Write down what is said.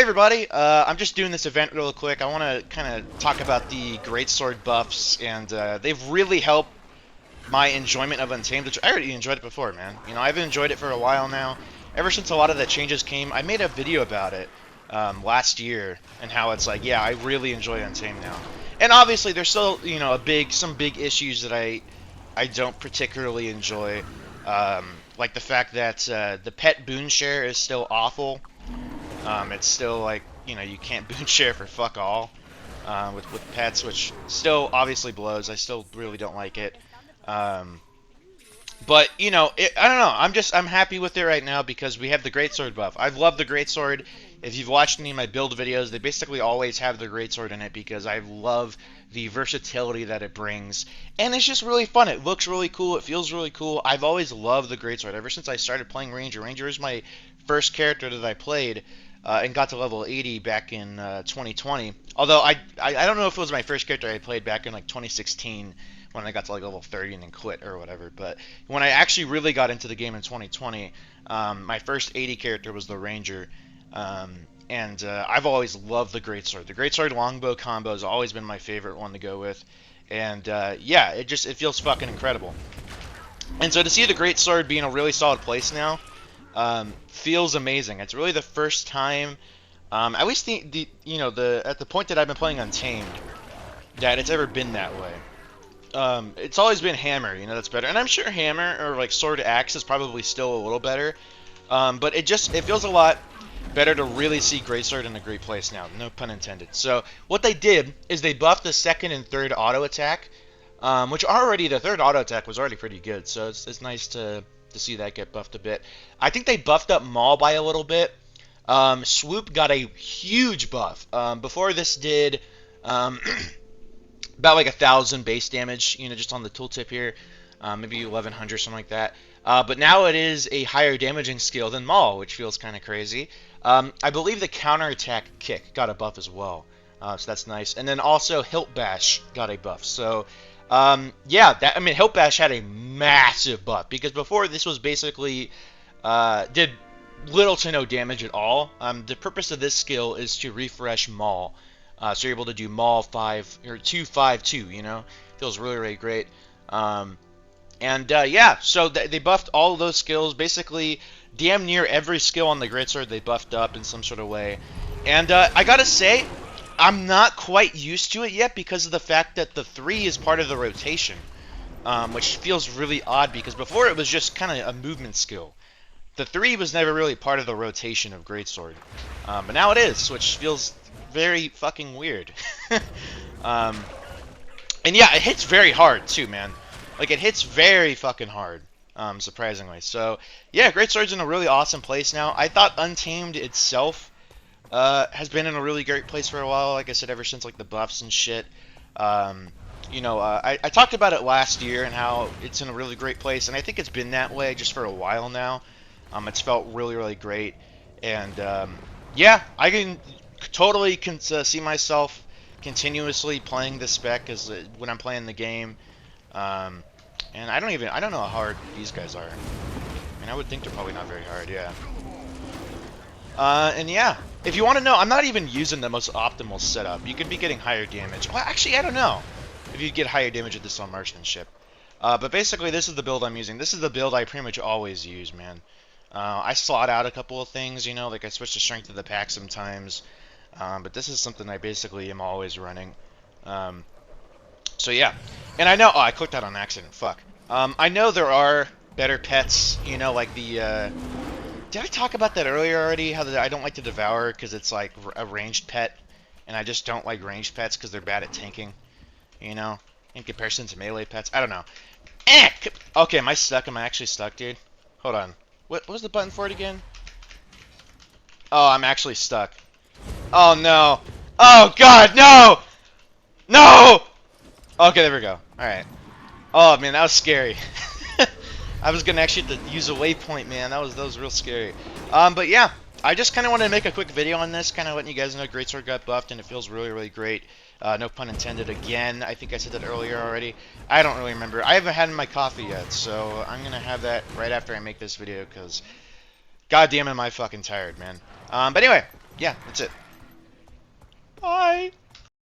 Hey everybody, I'm just doing this event real quick. I want to kind of talk about the Greatsword buffs, and they've really helped my enjoyment of Untamed, which I already enjoyed it before, man. You know, I've enjoyed it for a while now. Ever since a lot of the changes came, I made a video about it last year, and how it's like, yeah, I really enjoy Untamed now. And obviously, there's still, you know, some big issues that I don't particularly enjoy, like the fact that the pet boon share is still awful. It's still like, you know, you can't boon share for fuck all with pets, which still obviously blows. I still really don't like it. Um, but you know, I don't know. I'm happy with it right now because we have the Greatsword buff. I've loved the Greatsword. If you've watched any of my build videos, they basically always have the Greatsword in it because I love the versatility that it brings, and it's just really fun. It looks really cool. It feels really cool. I've always loved the Greatsword ever since I started playing Ranger. Ranger is my first character that I played. And got to level 80 back in 2020. Although I don't know if it was my first character I played back in like 2016 when I got to like level 30 and then quit or whatever. But when I actually really got into the game in 2020, my first 80 character was the Ranger. And I've always loved the Greatsword. The Greatsword longbow combo has always been my favorite one to go with. And yeah, it feels fucking incredible. And so to see the Greatsword be in a really solid place now, feels amazing. It's really the first time, at least at the point that I've been playing Untamed, that it's ever been that way. It's always been Hammer, you know, that's better, and I'm sure Hammer or like Sword Axe is probably still a little better, but it feels a lot better to really see Greatsword in a great place now. No pun intended. So what they did is they buffed the second and third auto attack, which already the third auto attack was already pretty good. So it's nice to see that get buffed a bit. I think they buffed up Maul by a little bit. Swoop got a huge buff. Before this did about like 1,000 base damage, you know, just on the tooltip here. Maybe 1,100, something like that. But now it is a higher damaging skill than Maul, which feels kind of crazy. I believe the counterattack kick got a buff as well. So that's nice. And then also Hilt Bash got a buff. So yeah, Hilt Bash had a massive buff because before this was basically did little to no damage at all. The purpose of this skill is to refresh Maul, so you're able to do Maul 5 or 2-5-2. You know, feels really really great. Yeah, so they buffed all of those skills. Basically, damn near every skill on the Greatsword they buffed up in some sort of way. And I gotta say, I'm not quite used to it yet because of the fact that the 3 is part of the rotation, which feels really odd because before it was just kind of a movement skill. The 3 was never really part of the rotation of Greatsword, but now it is, which feels very fucking weird. And yeah, it hits very hard too, man. Like, it hits very fucking hard, surprisingly. So yeah, Greatsword's in a really awesome place now. I thought Untamed itself has been in a really great place for a while, like I said, ever since like the buffs and shit. I talked about it last year and how it's in a really great place, and I think it's been that way just for a while now. It's felt really, really great, and yeah, I can totally see myself continuously playing this spec as when I'm playing the game. And I don't know how hard these guys are. I mean, I would think they're probably not very hard, yeah. And yeah, if you want to know, I'm not even using the most optimal setup. You could be getting higher damage. Well, actually, I don't know if you get higher damage with this on marksmanship. But basically, this is the build I'm using. This is the build I pretty much always use, man. I slot out a couple of things, you know, like I switch to strength of the pack sometimes. But this is something I basically am always running. So yeah, and I know, oh, I clicked that on accident, fuck. I know there are better pets, you know, like the, did I talk about that earlier already? How I don't like to devour because it's like a ranged pet, and I just don't like ranged pets because they're bad at tanking, you know, in comparison to melee pets. I don't know. Okay, am I stuck? Am I actually stuck, dude? Hold on. What was the button for it again? Oh, I'm actually stuck. Oh no. Oh god, no! No! Okay, there we go. Alright. Oh man, that was scary. I was gonna actually have to use a waypoint, man. That was real scary. But yeah, I just kind of wanted to make a quick video on this, kind of letting you guys know Greatsword got buffed, and it feels really, really great. No pun intended again. I think I said that earlier already. I don't really remember. I haven't had my coffee yet, so I'm gonna have that right after I make this video, because god damn am I fucking tired, man. But anyway, Yeah, that's it.